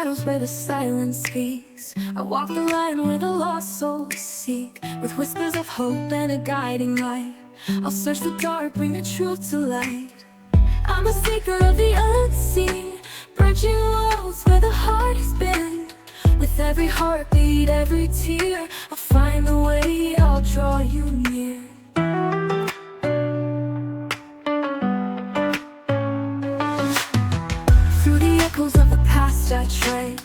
shadows where the silence speaks. I walk the line where the lost souls seek, with whispers of hope and a guiding light. I'll search the dark, bring the truth to light. I'm a seeker of the unseen, bridging worlds where the heart has been. With every heartbeat, every tear, I'll find the way, I'll draw you near. Through the echoes of the past I tread,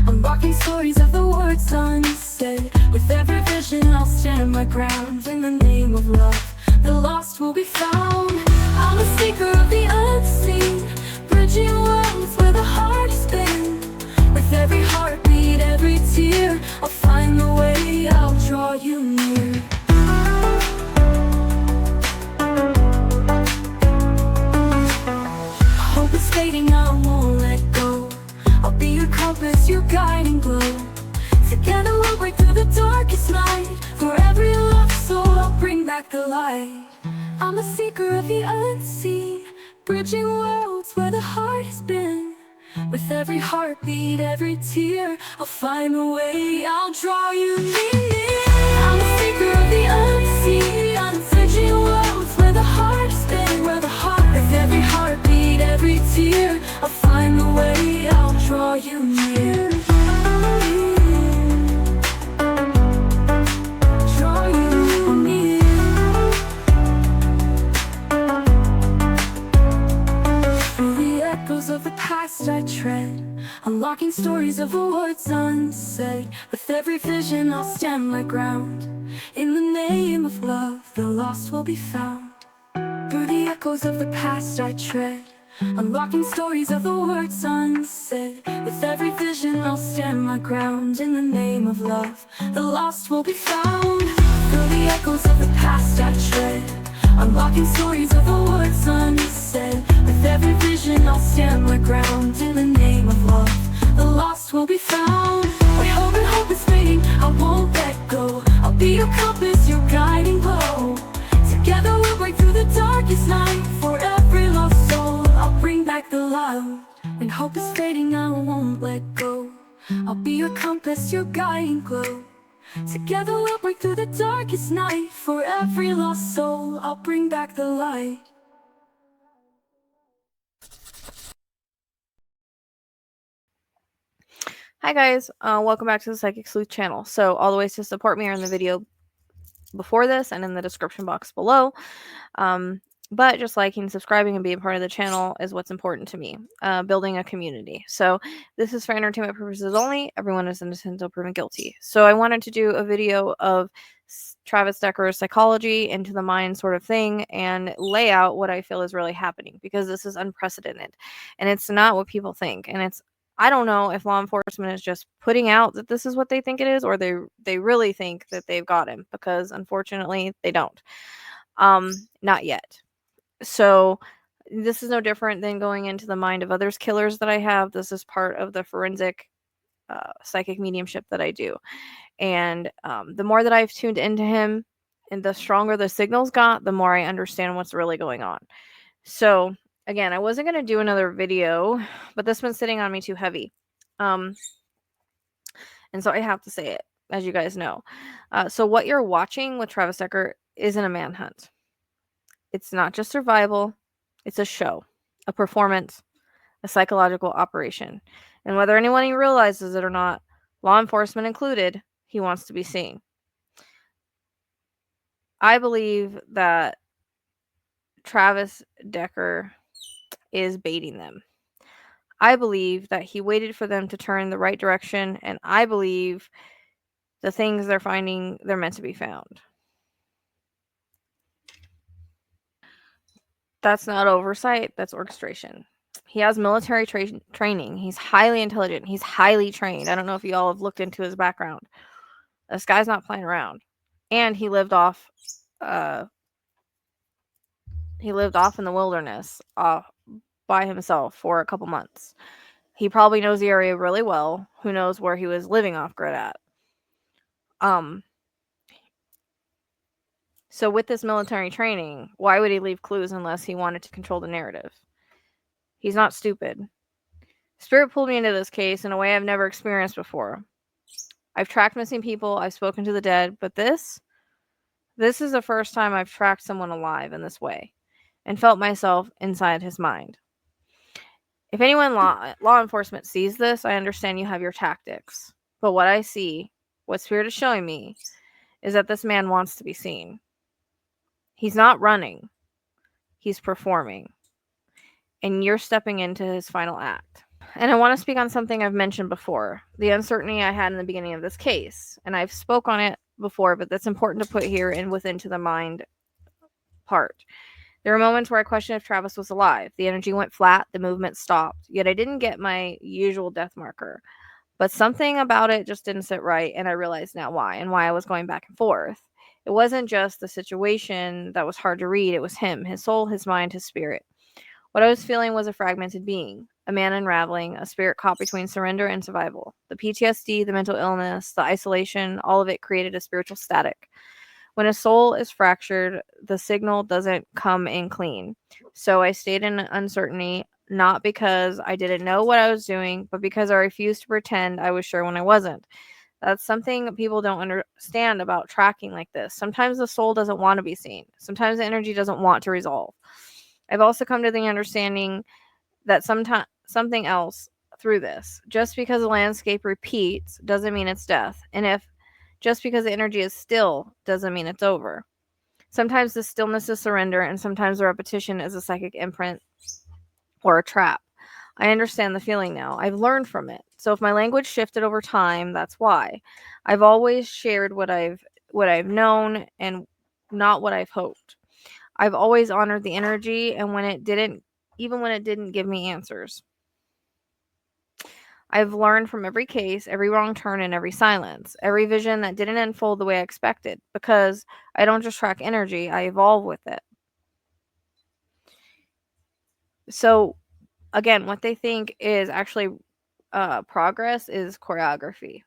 unlocking stories of the words unsaid. With every vision I'll stand my ground. In the name of love, the lost will be found. I'm a seeker of the unseen, bridging worlds where the heart has been. With every heartbeat, every tear, I'll find the way, I'll draw you near. Hope is fading, I won't let go. I'll be your compass, your guiding glow. Together we'll break through the darkest night. For every lost soul, I'll bring back the light. I'm a seeker of the unseen, bridging worlds where the heart has been. With every heartbeat, every tear, I'll find a way, I'll draw you near. I'm a seeker of the unseen, I'm bridging worlds where the heart has been. Where the heart, with every heartbeat, every tear, I'll find a way, I'll draw you near. Draw you near. Through the echoes of the past I tread, unlocking stories of the words unsaid. With every vision I'll stand my ground. In the name of love, the lost will be found. Through the echoes of the past I tread, unlocking stories of the words unsaid. With every vision I'll stand my ground. In the name of love, the lost will be found. Through the echoes of the past I tread, unlocking stories of the words unsaid. With every vision I'll stand my ground. In the name of love, the lost will be found. When hope is fading, I won't let go. I'll be your compass, your guiding glow. Together we'll break through the darkest night. For every lost soul, I'll bring back the light. When hope is fading, I won't let go. I'll be your compass, your guiding glow. Together we'll break through the darkest night. For every lost soul, I'll bring back the light. Hi guys, welcome back to the Psychic Sleuth channel. So all the ways to support me are in the video before this and in the description box below. But just liking, subscribing, and being part of the channel is what's important to me, building a community. So this is for entertainment purposes only. Everyone is innocent until proven guilty. So I wanted to do a video of Travis Decker's psychology into the mind sort of thing and lay out what I feel is really happening, because this is unprecedented and it's not what people think. And I don't know if law enforcement is just putting out that this is what they think it is, or they really think that they've got him, because unfortunately they don't. Not yet. So this is no different than going into the mind of others killers that I have. This is part of the forensic psychic mediumship that I do. And the more that I've tuned into him and the stronger the signals got, the more I understand what's really going on. So again, I wasn't going to do another video, but this one's sitting on me too heavy. And so I have to say it, as you guys know. So what you're watching with Travis Decker isn't a manhunt. It's not just survival. It's a show, a performance, a psychological operation. And whether anyone realizes it or not, law enforcement included, he wants to be seen. I believe that Travis Decker is baiting them. I believe that he waited for them to turn the right direction, and I believe the things they're finding, they're meant to be found. That's not oversight, that's orchestration. He has military training. He's highly intelligent. He's highly trained. I don't know if you all have looked into his background. This guy's not playing around. And he lived off in the wilderness by himself for a couple months. He probably knows the area really well. Who knows where he was living off grid at. So with this military training, why would he leave clues unless he wanted to control the narrative? He's not stupid. Spirit pulled me into this case in a way I've never experienced before. I've tracked missing people, I've spoken to the dead, but this is the first time I've tracked someone alive in this way and felt myself inside his mind. If anyone law enforcement sees this, I understand you have your tactics. But what I see, what Spirit is showing me, is that this man wants to be seen. He's not running, he's performing. And you're stepping into his final act. And I want to speak on something I've mentioned before, the uncertainty I had in the beginning of this case. And I've spoke on it before, but that's important to put here and within to the mind part. There were moments where I questioned if Travis was alive. The energy went flat, the movement stopped, yet I didn't get my usual death marker. But something about it just didn't sit right, and I realized now why, and why I was going back and forth. It wasn't just the situation that was hard to read, it was him, his soul, his mind, his spirit. What I was feeling was a fragmented being, a man unraveling, a spirit caught between surrender and survival. The PTSD, the mental illness, the isolation, all of it created a spiritual static. When a soul is fractured, the signal doesn't come in clean. So I stayed in uncertainty, not because I didn't know what I was doing, but because I refused to pretend I was sure when I wasn't. That's something people don't understand about tracking like this. Sometimes the soul doesn't want to be seen. Sometimes the energy doesn't want to resolve. I've also come to the understanding that sometimes something else through this. Just because the landscape repeats doesn't mean it's death. And if just because the energy is still doesn't mean it's over. Sometimes the stillness is surrender, and sometimes the repetition is a psychic imprint or a trap. I understand the feeling now. I've learned from it. So if my language shifted over time, that's why. I've always shared what I've known and not what I've hoped. I've always honored the energy, and when it didn't, even when it didn't give me answers. I've learned from every case, every wrong turn, and every silence, every vision that didn't unfold the way I expected, because I don't just track energy, I evolve with it. So, again, what they think is actually progress is choreography.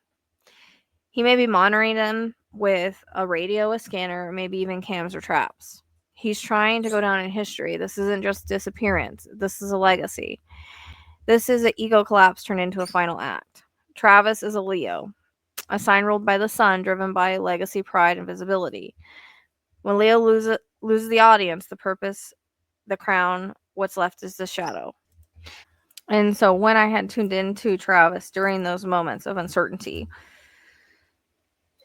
He may be monitoring them with a radio, a scanner, maybe even cams or traps. He's trying to go down in history. This isn't just disappearance, this is a legacy. This is an ego collapse turned into a final act. Travis is a Leo, a sign ruled by the sun, driven by legacy, pride, and visibility. When Leo loses the audience, the purpose, the crown, what's left is the shadow. And so when I had tuned into Travis during those moments of uncertainty,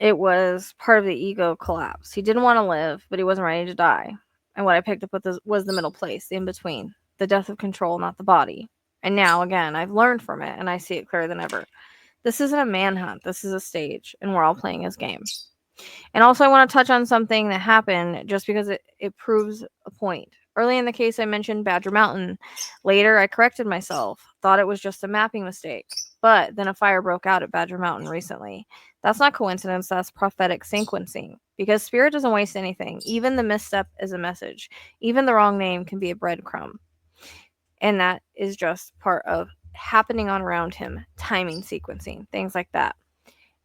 it was part of the ego collapse. He didn't want to live, but he wasn't ready to die. And what I picked up with was the middle place, the in between, the death of control, not the body. And now, again, I've learned from it and I see it clearer than ever. This isn't a manhunt, this is a stage, and we're all playing his game. And also, I want to touch on something that happened just because it proves a point. Early in the case, I mentioned Badger Mountain. Later, I corrected myself, thought it was just a mapping mistake. But then a fire broke out at Badger Mountain recently. That's not coincidence, that's prophetic sequencing. Because Spirit doesn't waste anything. Even the misstep is a message. Even the wrong name can be a breadcrumb. And that is just part of happening on around him, timing sequencing, things like that.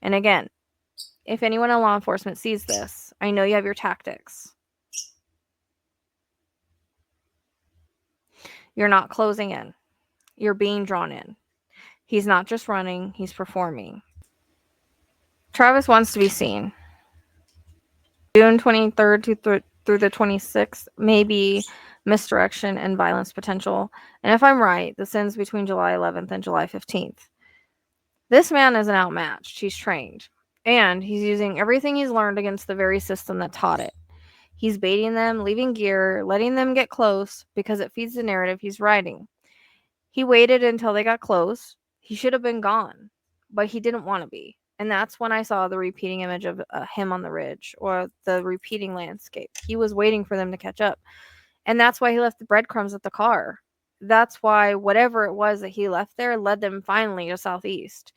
And again, if anyone in law enforcement sees this, I know you have your tactics. You're not closing in. You're being drawn in. He's not just running, he's performing. Travis wants to be seen. June 23rd through the 26th, maybe misdirection and violence potential. And if I'm right, this ends between July 11th and July 15th. This man isn't outmatched. He's trained. And he's using everything he's learned against the very system that taught it. He's baiting them, leaving gear, letting them get close because it feeds the narrative he's writing. He waited until they got close. He should have been gone, but he didn't want to be. And that's when I saw the repeating image of him on the ridge or the repeating landscape. He was waiting for them to catch up. And that's why he left the breadcrumbs at the car. That's why whatever it was that he left there led them finally to southeast.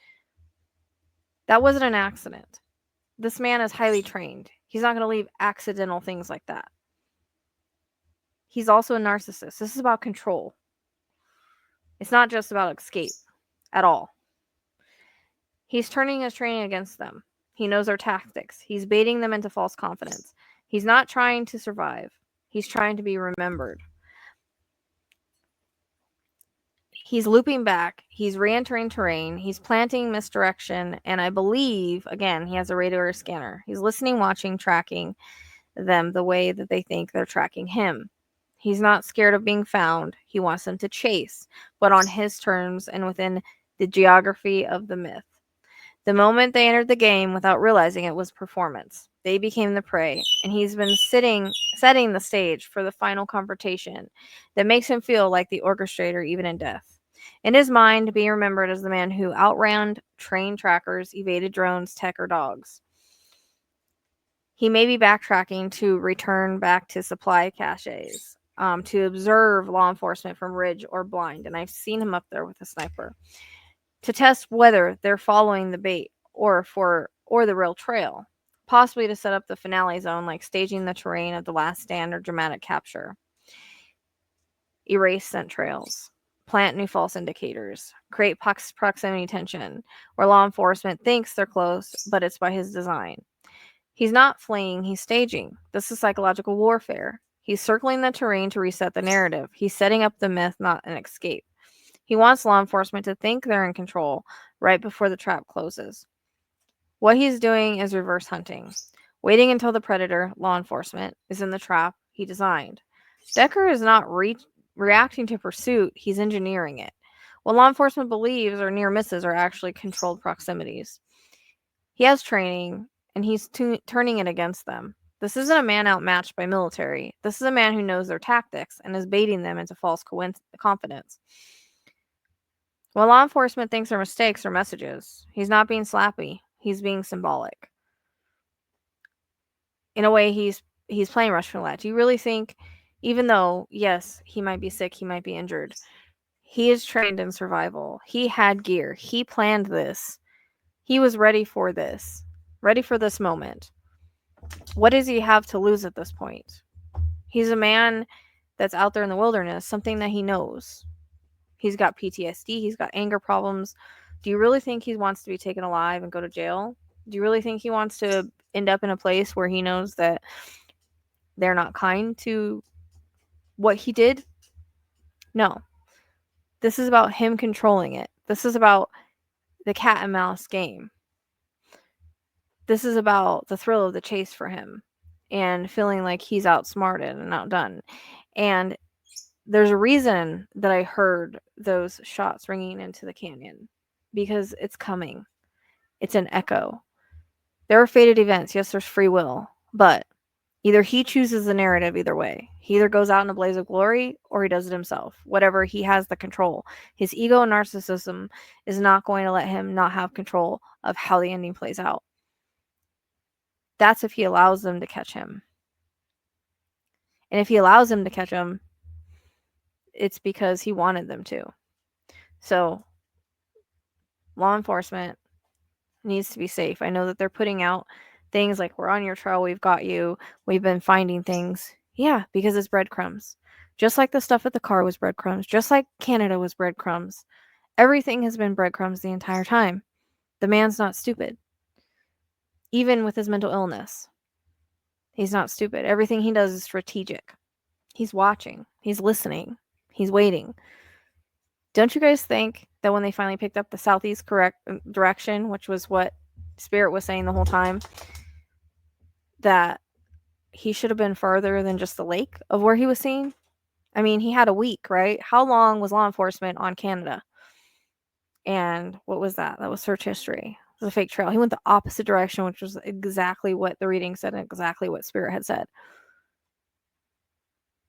That wasn't an accident. This man is highly trained. He's not going to leave accidental things like that. He's also a narcissist. This is about control. It's not just about escape at all. He's turning his training against them. He knows their tactics. He's baiting them into false confidence. He's not trying to survive. He's trying to be remembered. He's looping back. He's re-entering terrain. He's planting misdirection. And I believe, again, he has a radar scanner. He's listening, watching, tracking them the way that they think they're tracking him. He's not scared of being found. He wants them to chase, but on his terms and within the geography of the myth. The moment they entered the game without realizing it was performance. They became the prey, and he's been setting the stage for the final confrontation that makes him feel like the orchestrator even in death. In his mind, being remembered as the man who outran trained trackers, evaded drones, tech, or dogs. He may be backtracking to return back to supply caches, to observe law enforcement from ridge or blind, and I've seen him up there with a sniper, to test whether they're following the bait or the real trail, possibly to set up the finale zone like staging the terrain of the last stand or dramatic capture. Erase scent trails, plant new false indicators, create proximity tension where law enforcement thinks they're close, but it's by his design. He's not fleeing, he's staging. This is psychological warfare. He's circling the terrain to reset the narrative. He's setting up the myth, not an escape. He wants law enforcement to think they're in control right before the trap closes. What he's doing is reverse hunting, waiting until the predator, law enforcement, is in the trap he designed. Decker is not reacting to pursuit, he's engineering it. What law enforcement believes are near misses are actually controlled proximities. He has training, and he's turning it against them. This isn't a man outmatched by military. This is a man who knows their tactics and is baiting them into false confidence. While law enforcement thinks they're mistakes or messages, he's not being slappy. He's being symbolic. In a way, he's playing Russian roulette. Do you really think, even though, yes, he might be sick, he might be injured, he is trained in survival. He had gear. He planned this. He was ready for this moment. What does he have to lose at this point? He's a man that's out there in the wilderness, something that he knows. He's got PTSD. He's got anger problems. Do you really think he wants to be taken alive and go to jail? Do you really think he wants to end up in a place where he knows that they're not kind to what he did? No. This is about him controlling it. This is about the cat and mouse game. This is about the thrill of the chase for him and feeling like he's outsmarted and outdone. And there's a reason that I heard those shots ringing into the canyon, because it's coming. It's an echo. There are fated events. Yes, there's free will, but either he chooses the narrative either way. He either goes out in a blaze of glory or he does it himself. Whatever, he has the control. His ego and narcissism is not going to let him not have control of how the ending plays out. That's if he allows them to catch him. And if he allows them to catch him, it's because he wanted them to. So, law enforcement needs to be safe. I know that they're putting out things like, we're on your trail, we've got you, we've been finding things. Yeah, because it's breadcrumbs. Just like the stuff at the car was breadcrumbs, just like Canada was breadcrumbs. Everything has been breadcrumbs the entire time. The man's not stupid. Even with his mental illness, he's not stupid. Everything he does is strategic. He's watching, he's listening, he's waiting. Don't you guys think that when they finally picked up the southeast correct direction, which was what Spirit was saying the whole time, that he should have been further than just the lake of where he was seen? I mean, he had a week, right? How long was law enforcement on Canada? And what was that? That was search history. It was a fake trail. He went the opposite direction, which was exactly what the reading said and exactly what Spirit had said.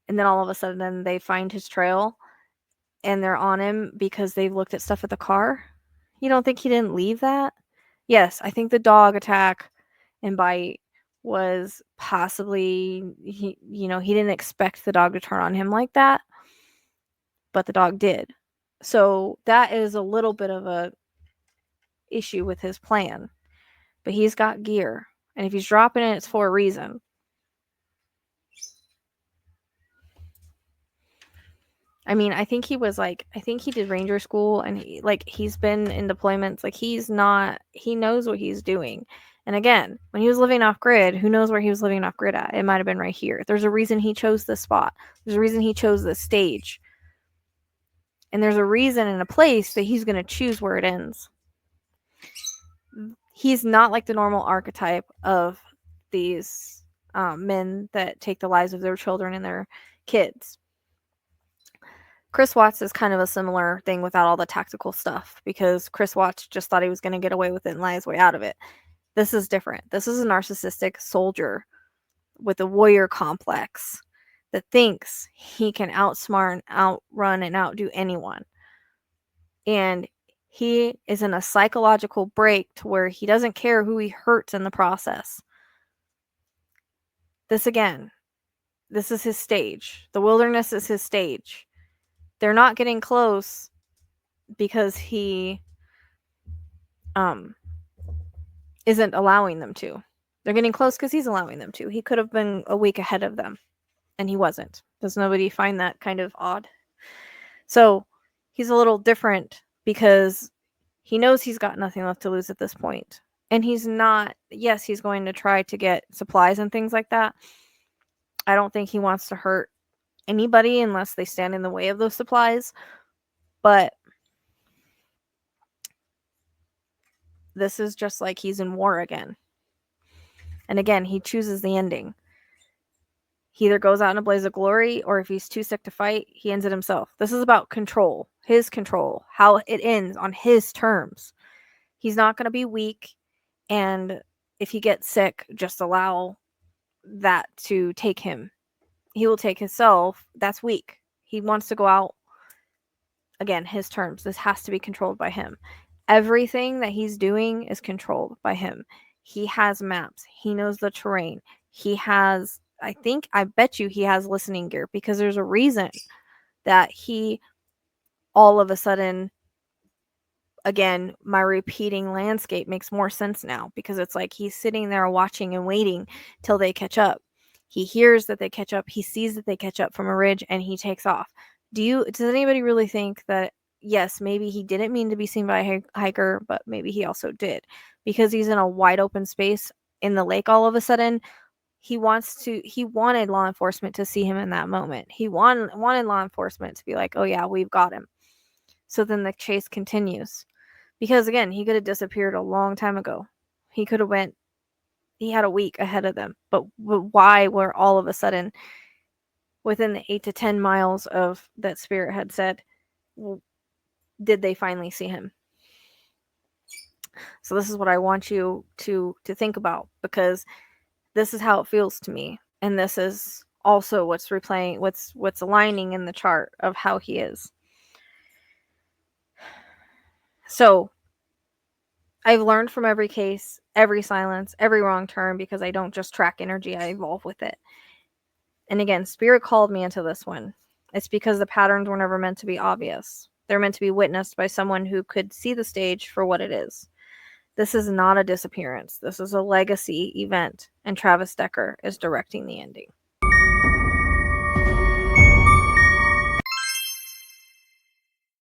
And then all of a sudden, they find his trail and they're on him because they've looked at stuff at the car. You don't think he didn't leave that? Yes, I think the dog attack and bite was possibly, he didn't expect the dog to turn on him like that, but the dog did. So that is a little bit of a issue with his plan. But he's got gear, and if he's dropping it, it's for a reason. I mean, I think he did ranger school, and he's been in deployments. Like, he knows what he's doing. And again, when he was living off grid, who knows where he was living off grid at? It might have been right here. There's a reason he chose this spot. There's a reason he chose this stage. And there's a reason and a place that he's going to choose where it ends. He's not like the normal archetype of these men that take the lives of their children and their kids. Chris Watts is kind of a similar thing without all the tactical stuff, because Chris Watts just thought he was going to get away with it and lie his way out of it. This is different. This is a narcissistic soldier with a warrior complex that thinks he can outsmart, outrun, and outdo anyone. And he is in a psychological break to where he doesn't care who he hurts in the process. This is his stage. The wilderness is his stage. They're not getting close because he isn't allowing them to. They're getting close because he's allowing them to. He could have been a week ahead of them, and he wasn't. Does nobody find that kind of odd? So he's a little different because he knows he's got nothing left to lose at this point. And he's not, yes, he's going to try to get supplies and things like that. I don't think he wants to hurt anybody unless they stand in the way of those supplies. But this is just like he's in war again. And again, he chooses the ending. He either goes out in a blaze of glory, or if he's too sick to fight, he ends it himself. This is about control, his control, how it ends on his terms. He's not going to be weak, and if he gets sick, just allow that to take him. He will take himself. That's weak. He wants to go out, again, his terms. This has to be controlled by him. Everything that he's doing is controlled by him. He has maps. He knows the terrain. He has, I bet you he has listening gear, because there's a reason that he all of a sudden, again, my repeating landscape makes more sense now, because it's like he's sitting there watching and waiting till they catch up. He hears that they catch up. He sees that they catch up from a ridge, and he takes off. Does anybody really think that, yes, maybe he didn't mean to be seen by a hiker, but maybe he also did, because he's in a wide open space in the lake all of a sudden? He wanted law enforcement to see him in that moment. He wanted law enforcement to be like, oh yeah, we've got him. So then the chase continues. Because again, he could have disappeared a long time ago. He had a week ahead of them. But why were all of a sudden, within the 8 to 10 miles of that Spirit had said, did they finally see him? So this is what I want you to think about, because this is how it feels to me. And this is also what's replaying, what's aligning in the chart of how he is. So I've learned from every case, every silence, every wrong turn, because I don't just track energy, I evolve with it. And again, Spirit called me into this one. It's because the patterns were never meant to be obvious. They're meant to be witnessed by someone who could see the stage for what it is. This is not a disappearance. This is a legacy event, and Travis Decker is directing the ending.